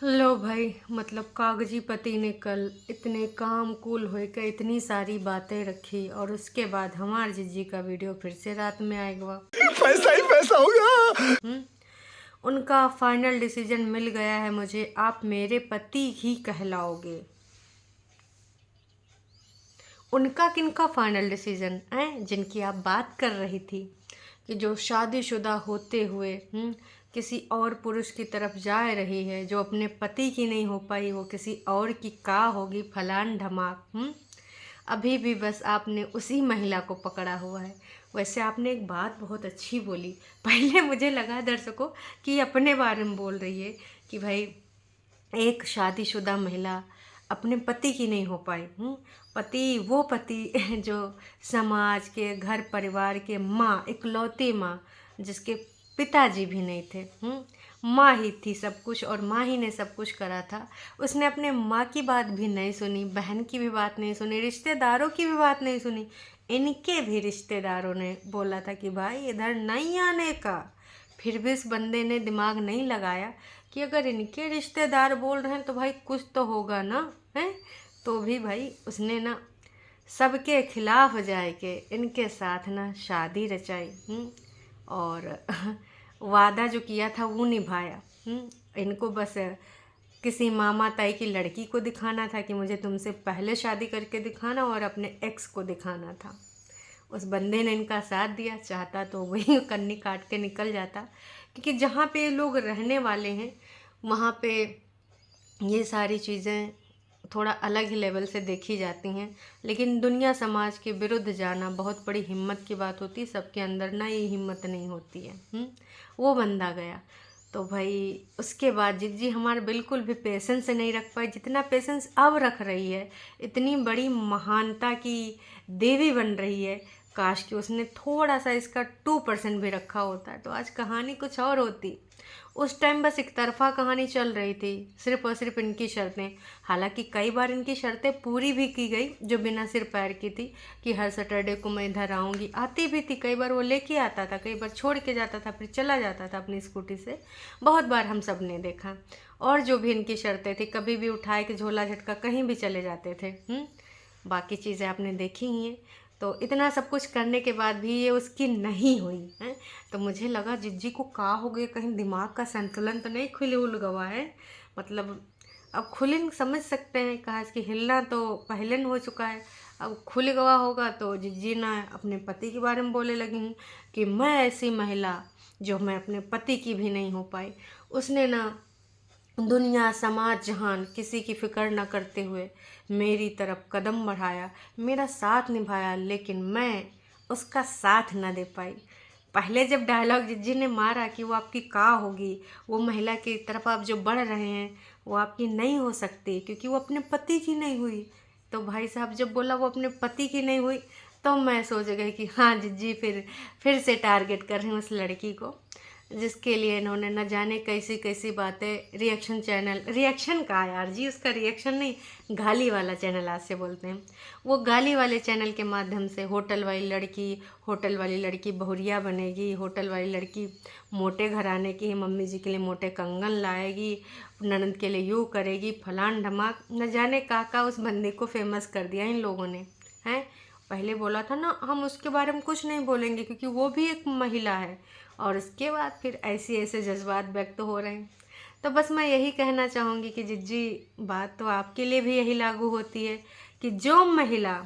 लो भाई, मतलब कागजी पति ने कल इतने काम कूल होए के इतनी सारी बातें रखी और उसके बाद हमार जीजी का वीडियो फिर से रात में आएगा। पैसा ही पैसा होगा। उनका फाइनल डिसीजन मिल गया है मुझे, आप मेरे पति ही कहलाओगे। उनका किनका फाइनल डिसीजन है जिनकी आप बात कर रही थी कि जो शादीशुदा होते हुए किसी और पुरुष की तरफ जा रही है, जो अपने पति की नहीं हो पाई वो किसी और की का होगी फलान ढमाक। अभी भी बस आपने उसी महिला को पकड़ा हुआ है। वैसे आपने एक बात बहुत अच्छी बोली। पहले मुझे लगा दर्शकों कि अपने बारे में बोल रही है कि भाई एक शादीशुदा महिला अपने पति की नहीं हो पाई। पति वो पति जो समाज के घर परिवार के माँ, इकलौती माँ, जिसके पिताजी भी नहीं थे। माँ ही थी सब कुछ और माँ ही ने सब कुछ करा था। उसने अपने माँ की बात भी नहीं सुनी, बहन की भी बात नहीं सुनी, रिश्तेदारों की भी बात नहीं सुनी। इनके भी रिश्तेदारों ने बोला था कि भाई इधर नहीं आने का। फिर भी इस बंदे ने दिमाग नहीं लगाया कि अगर इनके रिश्तेदार बोल रहे हैं तो भाई कुछ तो होगा ना है। तो भी भाई उसने ना सबके खिलाफ जाए के इनके साथ ना शादी रचाई। और वादा जो किया था वो निभाया। इनको बस किसी मामा ताई की लड़की को दिखाना था कि मुझे तुमसे पहले शादी करके दिखाना और अपने एक्स को दिखाना था। उस बंदे ने इनका साथ दिया। चाहता तो वही कन्नी काट के निकल जाता, क्योंकि जहाँ पे लोग रहने वाले हैं वहाँ पे ये सारी चीज़ें थोड़ा अलग ही लेवल से देखी जाती हैं। लेकिन दुनिया समाज के विरुद्ध जाना बहुत बड़ी हिम्मत की बात होती है। सबके अंदर ना ये हिम्मत नहीं होती है। वो बंदा गया तो भाई उसके बाद जिज्जी हमारा बिल्कुल भी पेशेंस नहीं रख पाई जितना पेशेंस अब रख रही है। इतनी बड़ी महानता की देवी बन रही है। काश कि उसने थोड़ा सा इसका 2% भी रखा होता तो आज कहानी कुछ और होती। उस टाइम बस एक तरफा कहानी चल रही थी, सिर्फ और सिर्फ इनकी शर्तें। हालांकि कई बार इनकी शर्तें पूरी भी की गई जो बिना सिर पैर की थी, कि हर सैटरडे को मैं इधर आऊँगी। आती भी थी, कई बार वो लेके आता था, कई बार छोड़ के जाता था, फिर चला जाता था अपनी स्कूटी से। बहुत बार हम सब ने देखा। और जो भी इनकी शर्तें थी, कभी भी उठाए कि झोला झटका कहीं भी चले जाते थे। बाकी चीज़ें आपने देखी ही हैं। तो इतना सब कुछ करने के बाद भी ये उसकी नहीं हुई है। तो मुझे लगा जिज्जी को का हो गया, कहीं दिमाग का संतुलन तो नहीं खुले उल गवा है। मतलब अब खुले समझ सकते हैं, कहा इसकी हिलना तो पहले न हो चुका है। अब खुल गवा होगा तो जिज्जी ना अपने पति के बारे में बोले लगी कि मैं ऐसी महिला जो मैं अपने पति की भी नहीं हो पाई। उसने ना दुनिया समाज जहान किसी की फिक्र न करते हुए मेरी तरफ कदम बढ़ाया, मेरा साथ निभाया, लेकिन मैं उसका साथ न दे पाई। पहले जब डायलॉग जिज्जी ने मारा कि वो आपकी का होगी, वो महिला की तरफ आप जो बढ़ रहे हैं वो आपकी नहीं हो सकती क्योंकि वो अपने पति की नहीं हुई। तो भाई साहब जब बोला वो अपने पति की नहीं हुई तो मैं सोच गई कि हाँ जिज्जी फिर से टारगेट कर रही हूँ उस लड़की को, जिसके लिए इन्होंने न जाने कैसी कैसी बातें रिएक्शन चैनल, रिएक्शन का यार जी, उसका रिएक्शन नहीं गाली वाला चैनल आज से बोलते हैं, वो गाली वाले चैनल के माध्यम से होटल वाली लड़की बहुरिया बनेगी, होटल वाली लड़की मोटे घराने की है, मम्मी जी के लिए मोटे कंगन लाएगी, ननद के लिए यूँ करेगी, फलान ढमाक, न जाने का उस बंदे को फेमस कर दिया इन लोगों ने हैं। पहले बोला था ना हम उसके बारे में कुछ नहीं बोलेंगे क्योंकि वो भी एक महिला है, और उसके बाद फिर ऐसे ऐसे जज्बात व्यक्त हो रहे हैं। तो बस मैं यही कहना चाहूँगी कि जिज्जी बात तो आपके लिए भी यही लागू होती है कि जो महिला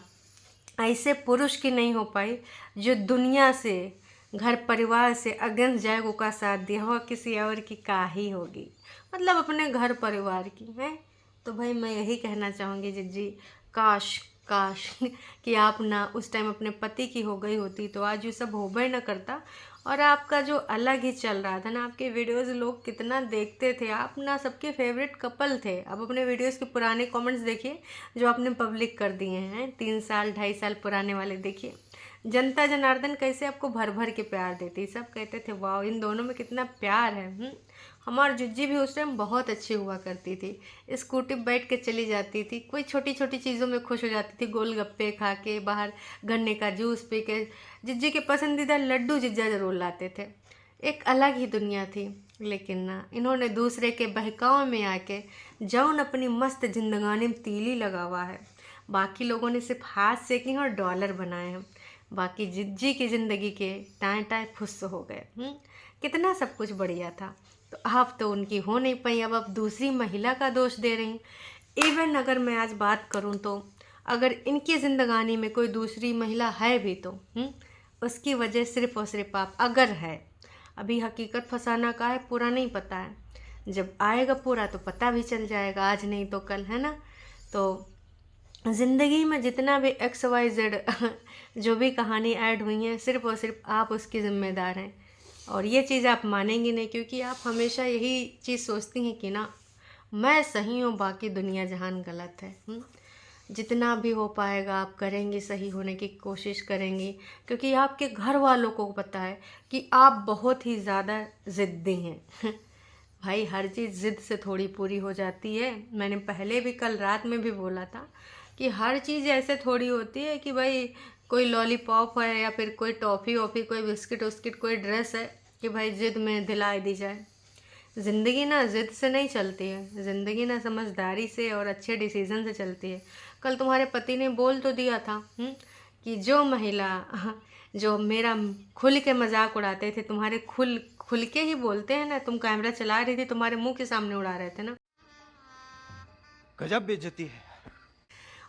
ऐसे पुरुष की नहीं हो पाई जो दुनिया से, घर परिवार से अगेंस्ट जाए, वो का साथ दिया हुआ किसी और की का ही होगी, मतलब अपने घर परिवार की है। तो भाई मैं यही कहना चाहूँगी जिज्जी, काश काश कि आप ना उस टाइम अपने पति की हो गई होती तो आज ये सब होबे न करता। और आपका जो अलग ही चल रहा था ना, आपके वीडियोस लोग कितना देखते थे, आप ना सबके फेवरेट कपल थे। अब अपने वीडियोस के पुराने कमेंट्स देखिए जो आपने पब्लिक कर दिए हैं, 3 साल 2.5 साल पुराने वाले देखिए। जनता जनार्दन कैसे आपको भर भर के प्यार देती, सब कहते थे वाह इन दोनों में कितना प्यार है। हमारी जिज्जी भी उस टाइम बहुत अच्छी हुआ करती थी, स्कूटी पर बैठ के चली जाती थी, कोई छोटी छोटी चीज़ों में खुश हो जाती थी, गोलगप्पे खा के, बाहर गन्ने का जूस पी के। जिज्जी के पसंदीदा लड्डू जिज्जा जरूर लाते थे। एक अलग ही दुनिया थी। लेकिन ना इन्होंने दूसरे के बहकाव में आके जौन अपनी मस्त जिंदगानी में तीली लगा हुआ है, बाकी लोगों ने सिर्फ हाथ सेके हैं और डॉलर बनाए हैं, बाकी जिज्जी की ज़िंदगी के टाएं टाएं फुस हो गए। कितना सब कुछ बढ़िया था, तो आप तो उनकी हो नहीं पाई, अब आप दूसरी महिला का दोष दे रही। इवन अगर मैं आज बात करूं तो अगर इनकी ज़िंदगानी में कोई दूसरी महिला है भी तो उसकी वजह सिर्फ और सिर्फ आप अगर है। अभी हकीकत फसाना का है, पूरा नहीं पता है, जब आएगा पूरा तो पता भी चल जाएगा, आज नहीं तो कल, है ना। तो ज़िंदगी में जितना भी XYZ जो भी कहानी ऐड हुई है, सिर्फ और सिर्फ आप उसकी ज़िम्मेदार हैं। और ये चीज़ आप मानेंगी नहीं, क्योंकि आप हमेशा यही चीज़ सोचती हैं कि ना मैं सही हूँ, बाकी दुनिया जहान गलत है। जितना भी हो पाएगा आप करेंगी, सही होने की कोशिश करेंगी, क्योंकि आपके घर वालों को पता है कि आप बहुत ही ज़्यादा ज़िद्दी हैं। भाई हर चीज़ ज़िद से थोड़ी पूरी हो जाती है। मैंने पहले भी कल रात में भी बोला था कि हर चीज़ ऐसे थोड़ी होती है कि भाई कोई लॉलीपॉप है या फिर कोई टॉफ़ी वॉफ़ी, कोई बिस्किट उस्किट, कोई ड्रेस है कि भाई ज़िद में दिलाई दी जाए। ज़िंदगी ना ज़िद से नहीं चलती है, ज़िंदगी ना समझदारी से और अच्छे डिसीज़न से चलती है। कल तुम्हारे पति ने बोल तो दिया था कि जो महिला जो मेरा खुल के मजाक उड़ाते थे, तुम्हारे खुल के ही बोलते हैं ना, तुम कैमरा चला रही थी, तुम्हारे मुंह के सामने उड़ा रहे थे ना। गजब बेइज्जती है।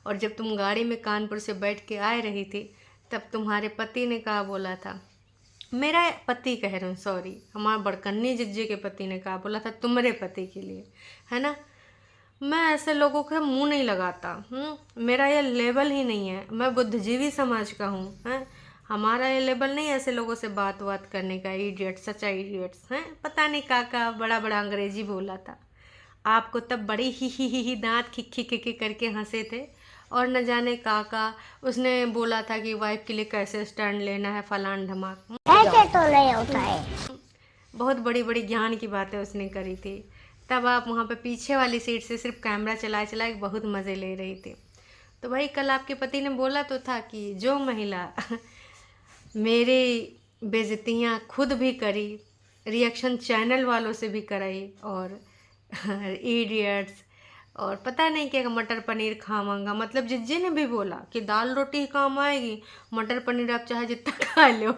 और जब तुम गाड़ी में कानपुर से बैठ के आ रही थी, तब तुम्हारे पति ने कहा बोला था, मेरा पति कह रहा हूँ, सॉरी, हमारे बड़कन्नी जिज्जी के पति ने कहा बोला था तुम्हारे पति के लिए, है ना। मैं ऐसे लोगों के मुंह नहीं लगाता, मेरा ये लेवल ही नहीं है, मैं बुद्धिजीवी समाज का हूँ, हैं। हमारा ये लेवल नहीं ऐसे लोगों से बात करने का। इडियट्स, सच्चा इडियट्स हैं। पता नहीं का बड़ा बड़ा अंग्रेजी बोला था आपको, तब बड़ी ही दांत खिक्खी खिक्खी करके हंसे थे। और न जाने काका उसने बोला था कि वाइफ के लिए कैसे स्टैंड लेना है, फलान धमाक, ऐसे तो नहीं होता है। बहुत बड़ी बड़ी ज्ञान की बातें उसने करी थी। तब आप वहाँ पे पीछे वाली सीट से सिर्फ कैमरा चलाए बहुत मज़े ले रही थी। तो भाई कल आपके पति ने बोला तो था कि जो महिला मेरी बेइज्जतियाँ खुद भी करी, रिएक्शन चैनल वालों से भी कराई, और इडियट्स और पता नहीं क्या मटर पनीर खावांगा, मतलब जिज्जी ने भी बोला कि दाल रोटी ही काम आएगी, मटर पनीर आप चाहे जितना खा लो।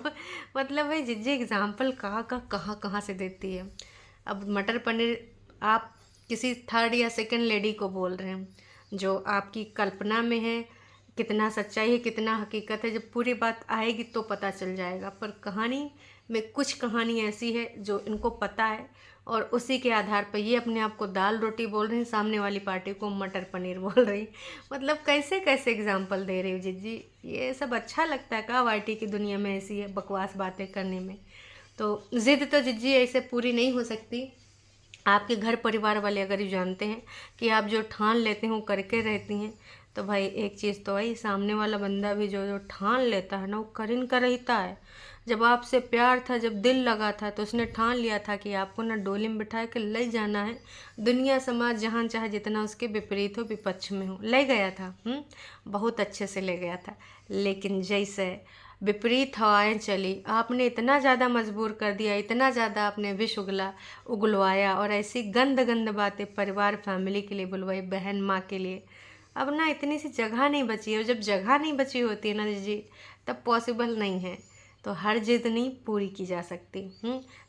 मतलब भाई जिज्जी एग्जाम्पल कहाँ से देती है। अब मटर पनीर आप किसी थर्ड या सेकंड लेडी को बोल रहे हैं, जो आपकी कल्पना में है, कितना सच्चाई है कितना हकीकत है, जब पूरी बात आएगी तो पता चल जाएगा। पर कहानी में कुछ कहानी ऐसी है जो इनको पता है, और उसी के आधार पर ये अपने आप को दाल रोटी बोल रहे हैं, सामने वाली पार्टी को मटर पनीर बोल रही। मतलब कैसे कैसे एग्जाम्पल दे रही हो जिज्जी, ये सब अच्छा लगता है का वाईटी की दुनिया में ऐसी है बकवास बातें करने में। तो ज़िद तो जिज्जी ऐसे पूरी नहीं हो सकती। आपके घर परिवार वाले अगर ये जानते हैं कि आप जो ठान लेते हो करके रहती हैं, तो भाई एक चीज़ तो भाई सामने वाला बंदा भी जो ठान लेता है ना, वो करिन का रहता है। जब आपसे प्यार था, जब दिल लगा था, तो उसने ठान लिया था कि आपको ना डोली में बिठा के ले जाना है, दुनिया समाज जहाँ चाहे जितना उसके विपरीत हो, विपक्ष में हो, ले गया था। बहुत अच्छे से ले गया था। लेकिन जैसे विपरीत हवाएं चली, आपने इतना ज़्यादा मजबूर कर दिया, इतना ज़्यादा आपने विष उगलवाया, और ऐसी गंद बातें परिवार फैमिली के लिए बुलवाई, बहन माँ के लिए। अब ना इतनी सी जगह नहीं बची है, और जब जगह नहीं बची होती है ना जी, तब पॉसिबल नहीं है। तो हर जिद नहीं पूरी की जा सकती।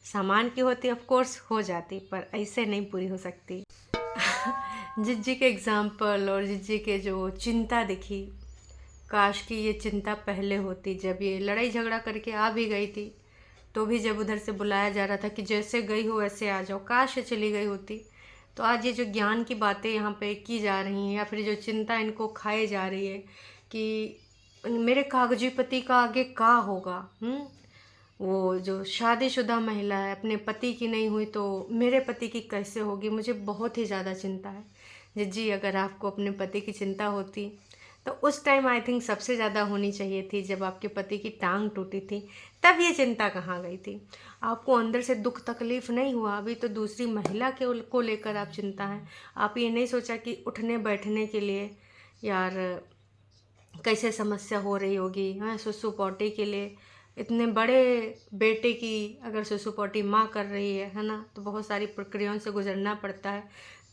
सामान की होती ऑफ कोर्स हो जाती, पर ऐसे नहीं पूरी हो सकती। जिज्जी के एग्जाम्पल और जिज्जी के जो चिंता दिखी, काश कि ये चिंता पहले होती, जब ये लड़ाई झगड़ा करके आ भी गई थी, तो भी जब उधर से बुलाया जा रहा था कि जैसे गई हो वैसे आ जाओ, काश ये चली गई होती। तो आज ये जो ज्ञान की बातें यहाँ पे की जा रही हैं, या फिर जो चिंता इनको खाए जा रही है कि मेरे कागजी पति का आगे का होगा, वो जो शादीशुदा महिला है, अपने पति की नहीं हुई तो मेरे पति की कैसे होगी, मुझे बहुत ही ज़्यादा चिंता है। जिज्जी अगर आपको अपने पति की चिंता होती तो उस टाइम आई थिंक सबसे ज़्यादा होनी चाहिए थी, जब आपके पति की टांग टूटी थी, तब ये चिंता कहाँ गई थी। आपको अंदर से दुख तकलीफ नहीं हुआ, अभी तो दूसरी महिला को लेकर आप चिंता है। आप ये नहीं सोचा कि उठने बैठने के लिए यार कैसे समस्या हो रही होगी, हाँ, सुसु पॉटी के लिए इतने बड़े बेटे की अगर शिशुपौटी माँ कर रही है ना, तो बहुत सारी प्रक्रियाओं से गुजरना पड़ता है।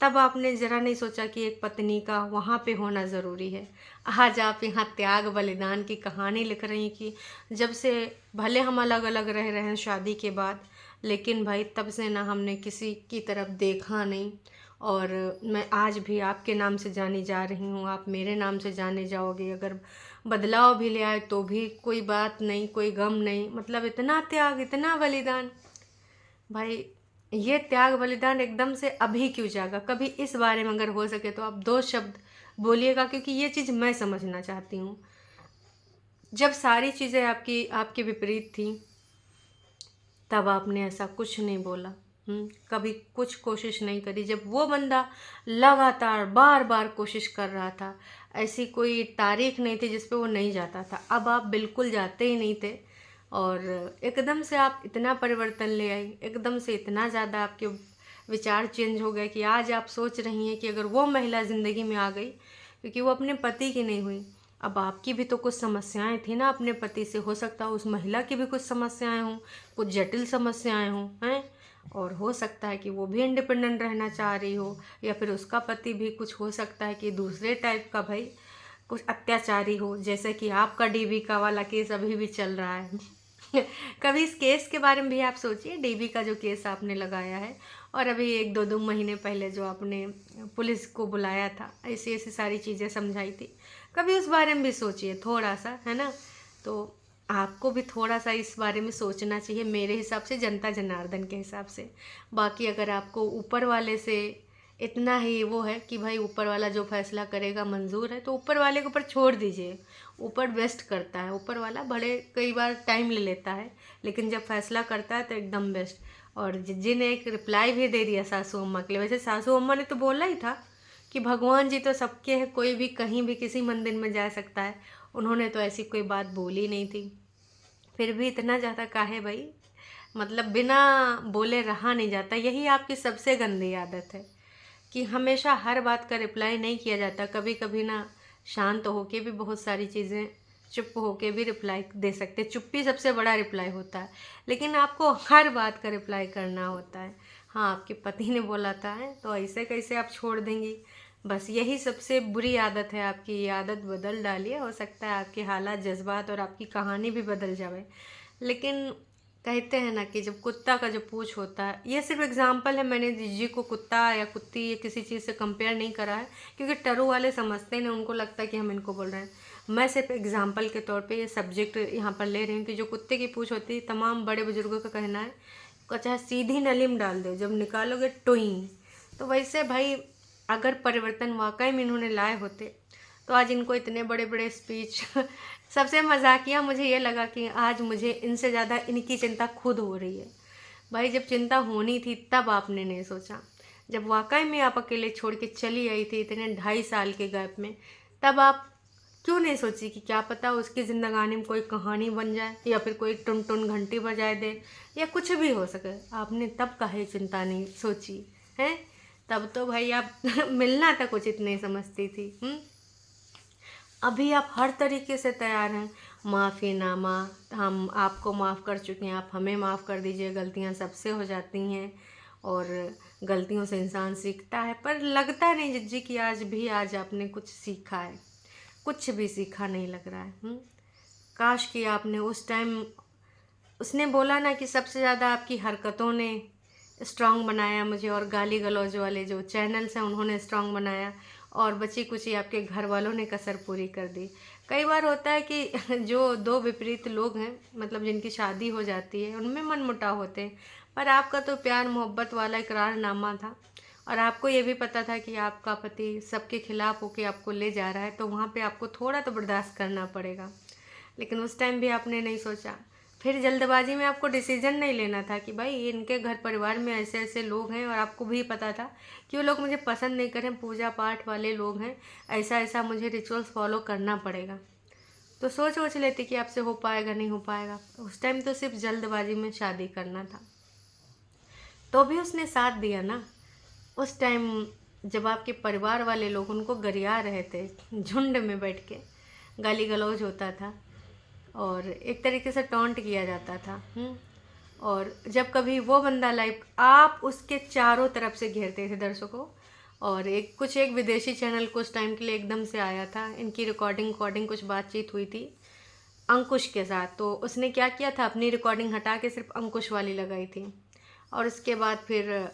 तब आपने ज़रा नहीं सोचा कि एक पत्नी का वहाँ पे होना ज़रूरी है। आज आप यहाँ त्याग बलिदान की कहानी लिख रही हैं कि जब से भले हम अलग अलग रह रहे हैं शादी के बाद, लेकिन भाई तब से ना हमने किसी की तरफ देखा नहीं। और मैं आज भी आपके नाम से जानी जा रही हूँ, आप मेरे नाम से जाने जाओगे। अगर बदलाव भी ले आए तो भी कोई बात नहीं, कोई गम नहीं। मतलब इतना त्याग, इतना बलिदान। भाई ये त्याग बलिदान एकदम से अभी क्यों जागा? कभी इस बारे में अगर हो सके तो आप 2 शब्द बोलिएगा, क्योंकि ये चीज़ मैं समझना चाहती हूँ। जब सारी चीज़ें आपकी आपके विपरीत थी, तब आपने ऐसा कुछ नहीं बोला। कभी कुछ कोशिश नहीं करी। जब वो बंदा लगातार बार बार कोशिश कर रहा था, ऐसी कोई तारीख नहीं थी जिस पे वो नहीं जाता था। अब आप बिल्कुल जाते ही नहीं थे, और एकदम से आप इतना परिवर्तन ले आई, एकदम से इतना ज़्यादा आपके विचार चेंज हो गए कि आज आप सोच रही हैं कि अगर वो महिला ज़िंदगी में आ गई, क्योंकि वो अपने पति की नहीं हुई। अब आपकी भी तो कुछ समस्याएं थी ना अपने पति से, हो सकता है उस महिला की भी कुछ समस्याएं हों, कुछ जटिल समस्याएं हों, हैं। और हो सकता है कि वो भी इंडिपेंडेंट रहना चाह रही हो, या फिर उसका पति भी कुछ हो सकता है कि दूसरे टाइप का भाई कुछ अत्याचारी हो, जैसे कि आपका डीबी का वाला केस अभी भी चल रहा है। कभी इस केस के बारे में भी आप सोचिए, डीबी का जो केस आपने लगाया है, और अभी 1-2 महीने पहले जो आपने पुलिस को बुलाया था, ऐसी ऐसी सारी चीज़ें समझाई थी। कभी उस बारे में भी सोचिए थोड़ा सा, है ना। तो आपको भी थोड़ा सा इस बारे में सोचना चाहिए, मेरे हिसाब से, जनता जनार्दन के हिसाब से। बाकी अगर आपको ऊपर वाले से इतना ही वो है कि भाई ऊपर वाला जो फैसला करेगा मंजूर है, तो ऊपर वाले के ऊपर छोड़ दीजिए। ऊपर बेस्ट करता है ऊपर वाला, बड़े कई बार टाइम ले लेता है, लेकिन जब फैसला करता है तो एकदम बेस्ट। और जिज्जी ने एक रिप्लाई भी दे दिया सासू अम्मा के लिए। वैसे सासू अम्मा ने तो बोला ही था कि भगवान जी तो सबके हैं, कोई भी कहीं भी किसी मंदिर में जा सकता है। उन्होंने तो ऐसी कोई बात बोली नहीं थी। फिर भी इतना ज़्यादा काहे भाई, मतलब बिना बोले रहा नहीं जाता। यही आपकी सबसे गंदी आदत है कि हमेशा हर बात का रिप्लाई नहीं किया जाता। कभी कभी ना शांत होके भी बहुत सारी चीज़ें, चुप होके भी रिप्लाई दे सकते। चुप्पी सबसे बड़ा रिप्लाई होता है, लेकिन आपको हर बात का रिप्लाई करना होता है। हाँ, आपके पति ने बोला था है, तो ऐसे कैसे आप छोड़ देंगी? बस यही सबसे बुरी आदत है आपकी। ये आदत बदल डालिए, हो सकता है आपके हालात, जज्बात और आपकी कहानी भी बदल जाए। लेकिन कहते हैं ना कि जब कुत्ता का जो पूँछ होता है, ये सिर्फ एग्जाम्पल है, मैंने जीजी को कुत्ता या कुत्ती या किसी चीज़ से कंपेयर नहीं करा है, क्योंकि टरू वाले समझते हैं, उनको लगता है कि हम इनको बोल रहे हैं। मैं सिर्फ एग्जाम्पल के तौर पे ये सब्जेक्ट यहाँ पर ले रही हूँ कि जो कुत्ते की पूँछ होती है, तमाम बड़े बुजुर्गों का कहना है को चाहे सीधी नली में डाल दो, जब निकालोगे टोई। तो वैसे भाई अगर परिवर्तन वाकई में इन्होंने लाए होते, तो आज इनको इतने बड़े बड़े स्पीच सबसे मजाकिया मुझे ये लगा कि आज मुझे इनसे ज़्यादा इनकी चिंता खुद हो रही है। भाई जब चिंता होनी थी तब आपने नहीं सोचा। जब वाकई में आप अकेले छोड़ के चली आई थी इतने 2.5 साल के गैप में, तब आप क्यों नहीं सोची कि क्या पता उसकी ज़िंदगानी में कोई कहानी बन जाए, या फिर कोई टुन टुन घंटी बजाए दे, या कुछ भी हो सके। आपने तब काहे चिंता नहीं सोची है? तब तो भाई आप मिलना तक उचित नहीं समझती थी। अभी आप हर तरीके से तैयार हैं। माफ़ीनामा, हम आपको माफ़ कर चुके हैं, आप हमें माफ़ कर दीजिए, गलतियां सबसे हो जाती हैं और गलतियों से इंसान सीखता है। पर लगता नहीं जिज्जी कि आज आपने कुछ सीखा है। कुछ भी सीखा नहीं लग रहा है। काश कि आपने उस टाइम, उसने बोला ना कि सबसे ज़्यादा आपकी हरकतों ने स्ट्रांग बनाया मुझे, और गाली गलौज वाले जो चैनल्स हैं उन्होंने स्ट्रांग बनाया, और बची कुची आपके घर वालों ने कसर पूरी कर दी। कई बार होता है कि जो 2 विपरीत लोग हैं, मतलब जिनकी शादी हो जाती है, उनमें मनमुटाव होते हैं। पर आपका तो प्यार मोहब्बत वाला इकरारनामा था, और आपको ये भी पता था कि आपका पति सबके खिलाफ होके आपको ले जा रहा है, तो वहाँ पे आपको थोड़ा तो बर्दाश्त करना पड़ेगा। लेकिन उस टाइम भी आपने नहीं सोचा। फिर जल्दबाजी में आपको डिसीजन नहीं लेना था कि भाई इनके घर परिवार में ऐसे ऐसे लोग हैं, और आपको भी पता था कि वो लोग मुझे पसंद नहीं करें, पूजा पाठ वाले लोग हैं, ऐसा ऐसा मुझे रिचुअल्स फॉलो करना पड़ेगा। तो सोच लेती कि आपसे हो पाएगा नहीं हो पाएगा। उस टाइम तो सिर्फ जल्दबाजी में शादी करना था, तो भी उसने साथ दिया ना। उस टाइम जब आपके परिवार वाले लोग उनको गरिया रहे थे, झुंड में बैठ के गाली गलौज होता था, और एक तरीके से टॉन्ट किया जाता था। और जब कभी वो बंदा लाइव, आप उसके चारों तरफ से घेरते थे दर्शकों। और एक विदेशी चैनल को उस टाइम के लिए एकदम से आया था, इनकी रिकॉर्डिंग कुछ बातचीत हुई थी अंकुश के साथ, तो उसने क्या किया था, अपनी रिकॉर्डिंग हटा के सिर्फ अंकुश वाली लगाई थी। और उसके बाद फिर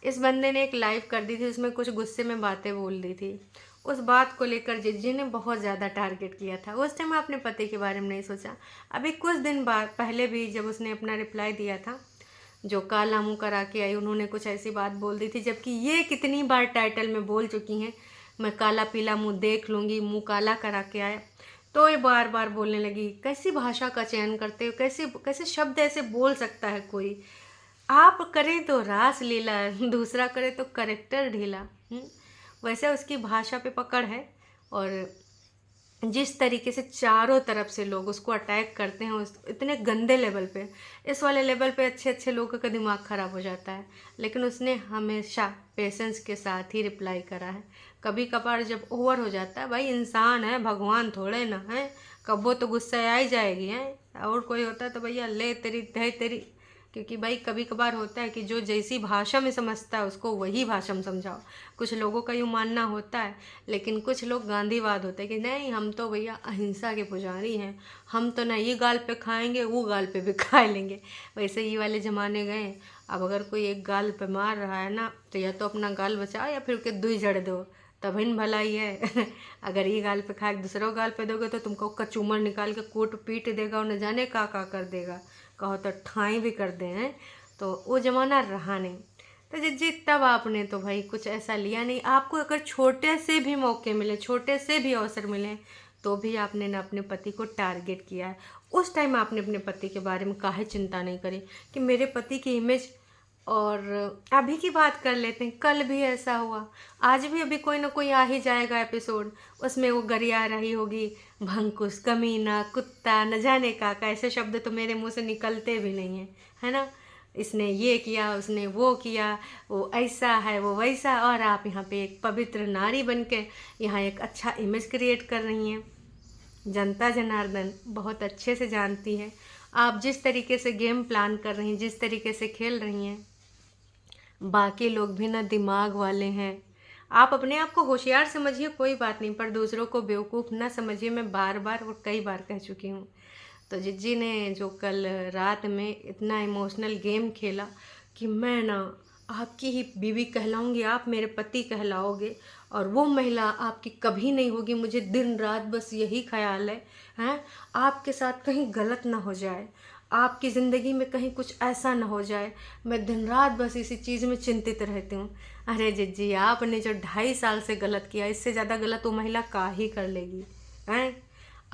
इस बंदे ने एक लाइव कर दी थी, उसमें कुछ गुस्से में बातें बोल दी थी। उस बात को लेकर जिज्जी ने बहुत ज़्यादा टारगेट किया था। उस टाइम अपने पति के बारे में नहीं सोचा। अभी कुछ दिन बाद पहले भी जब उसने अपना रिप्लाई दिया था, जो काला मुँह करा के आई, उन्होंने कुछ ऐसी बात बोल दी थी, जबकि ये कितनी बार टाइटल में बोल चुकी हैं, मैं काला पीला मुँह देख लूँगी, मुँह काला करा के आया। तो ये बार बार बोलने लगी। कैसी भाषा का चयन करते हो, कैसे कैसे शब्द ऐसे बोल सकता है कोई। आप करें तो रास लीला, दूसरा करे तो करेक्टर ढीला। वैसे उसकी भाषा पे पकड़ है। और जिस तरीके से चारों तरफ से लोग उसको अटैक करते हैं, उस इतने गंदे लेवल पे, इस वाले लेवल पे अच्छे अच्छे लोगों का दिमाग ख़राब हो जाता है। लेकिन उसने हमेशा पेशेंस के साथ ही रिप्लाई करा है। कभी कभार जब ओवर हो जाता है, भाई इंसान है, भगवान थोड़े ना है, कब वो तो गुस्सा आ ही जाएगी है। और कोई होता है तो भैया ले तेरी दे तेरी, क्योंकि भाई कभी कभार होता है कि जो जैसी भाषा में समझता है उसको वही भाषा में समझाओ। कुछ लोगों का यूँ मानना होता है, लेकिन कुछ लोग गांधीवाद होते हैं कि नहीं हम तो भैया अहिंसा के पुजारी हैं, हम तो ना ये गाल पे खाएंगे वो गाल पे भी खा लेंगे। वैसे ये वाले ज़माने गए। अब अगर कोई एक गाल पे मार रहा है ना, तो या तो अपना गाल बचाओ या फिर उसके दुई जड़ दो, तब इन भलाई है। अगर ये गाल पे खा के दूसरों गाल पे दोगे तो तुमको कचूमर निकाल के कूट पीट देगा और न जाने का कर देगा, कहो तो ठाई भी कर दें हैं। तो वो ज़माना रहा नहीं। तो जिज्जी तब आपने तो भाई कुछ ऐसा लिया नहीं। आपको अगर छोटे से भी मौके मिले, छोटे से भी अवसर मिले, तो भी आपने ना अपने पति को टारगेट किया है। उस टाइम आपने अपने पति के बारे में काहे चिंता नहीं करी कि मेरे पति की इमेज। और अभी की बात कर लेते हैं, कल भी ऐसा हुआ, आज भी अभी कोई ना कोई आ ही जाएगा एपिसोड, उसमें वो गरिया रही होगी, भंकुस, कमीना, कुत्ता, न जाने का ऐसे शब्द तो मेरे मुंह से निकलते भी नहीं हैं, है ना। इसने ये किया, उसने वो किया, वो ऐसा है, वो वैसा। और आप यहाँ पे एक पवित्र नारी बन के यहाँ एक अच्छा इमेज क्रिएट कर रही हैं। जनता जनार्दन बहुत अच्छे से जानती है आप जिस तरीके से गेम प्लान कर रही हैं, जिस तरीके से खेल रही हैं। बाकी लोग भी ना दिमाग वाले हैं। आप अपने आप को होशियार समझिए, कोई बात नहीं, पर दूसरों को बेवकूफ़ ना समझिए। मैं बार बार और कई बार कह चुकी हूँ। तो जिज्जी ने जो कल रात में इतना इमोशनल गेम खेला कि मैं ना आपकी ही बीवी कहलाऊंगी, आप मेरे पति कहलाओगे, और वो महिला आपकी कभी नहीं होगी। मुझे दिन रात बस यही ख्याल है, हैं आपके साथ कहीं गलत ना हो जाए, आपकी ज़िंदगी में कहीं कुछ ऐसा ना हो जाए। मैं दिन रात बस इसी चीज़ में चिंतित रहती हूँ। अरे जिज्जी, आपने जो 2.5 साल से गलत किया, इससे ज़्यादा गलत वो महिला का ही कर लेगी, हैं।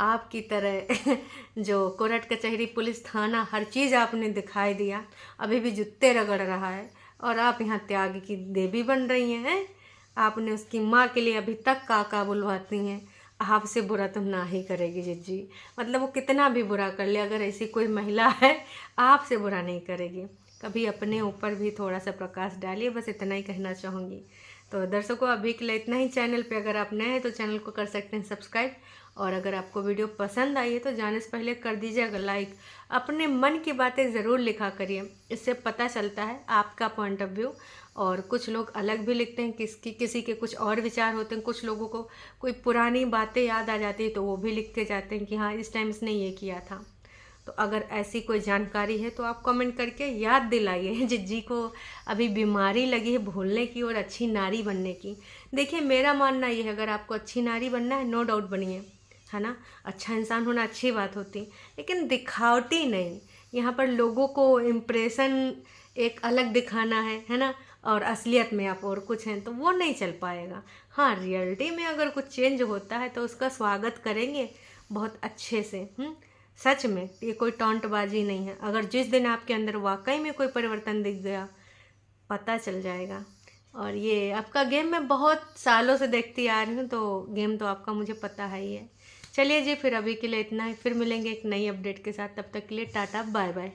आपकी तरह जो कोर्ट कचहरी पुलिस थाना हर चीज़ आपने दिखाई दिया, अभी भी जूते रगड़ रहा है, और आप यहाँ त्याग की देवी बन रही हैं। आपने उसकी माँ के लिए अभी तक काका बुलवाती हैं। आपसे बुरा तो ना ही करेगी जिज्जी, मतलब वो कितना भी बुरा कर ले, अगर ऐसी कोई महिला है आपसे बुरा नहीं करेगी। कभी अपने ऊपर भी थोड़ा सा प्रकाश डालिए, बस इतना ही कहना चाहूँगी। तो दर्शकों, अभी के लिए इतना ही। चैनल पे अगर आप नए हैं तो चैनल को कर सकते हैं सब्सक्राइब, और अगर आपको वीडियो पसंद आई है तो जाने से पहले कर दीजिएगा लाइक। अपने मन की बातें ज़रूर लिखा करिए, इससे पता चलता है आपका पॉइंट ऑफ व्यू। और कुछ लोग अलग भी लिखते हैं, किसी के कुछ और विचार होते हैं। कुछ लोगों को कोई पुरानी बातें याद आ जाती है तो वो भी लिख के जाते हैं कि हाँ इस टाइम इसने ये किया था। तो अगर ऐसी कोई जानकारी है तो आप कमेंट करके याद दिलाइए। जिज्जी को अभी बीमारी लगी है भूलने की और अच्छी नारी बनने की। देखिए, मेरा मानना ये है, अगर आपको अच्छी नारी बनना है, नो डाउट बनिए, है ना। अच्छा इंसान होना अच्छी बात होती, लेकिन दिखावटी नहीं। यहाँ पर लोगों को इम्प्रेशन एक अलग दिखाना है ना, और असलियत में आप और कुछ हैं, तो वो नहीं चल पाएगा। हाँ, रियलिटी में अगर कुछ चेंज होता है तो उसका स्वागत करेंगे बहुत अच्छे से। सच में ये कोई टॉन्टबाजी नहीं है। अगर जिस दिन आपके अंदर वाकई में कोई परिवर्तन दिख गया, पता चल जाएगा। और ये आपका गेम मैं बहुत सालों से देखती आ रही हूँ, तो गेम तो आपका मुझे पता है ही है। चलिए जी, फिर अभी के लिए इतना ही, फिर मिलेंगे एक नई अपडेट के साथ। तब तक के लिए टाटा बाय बाय।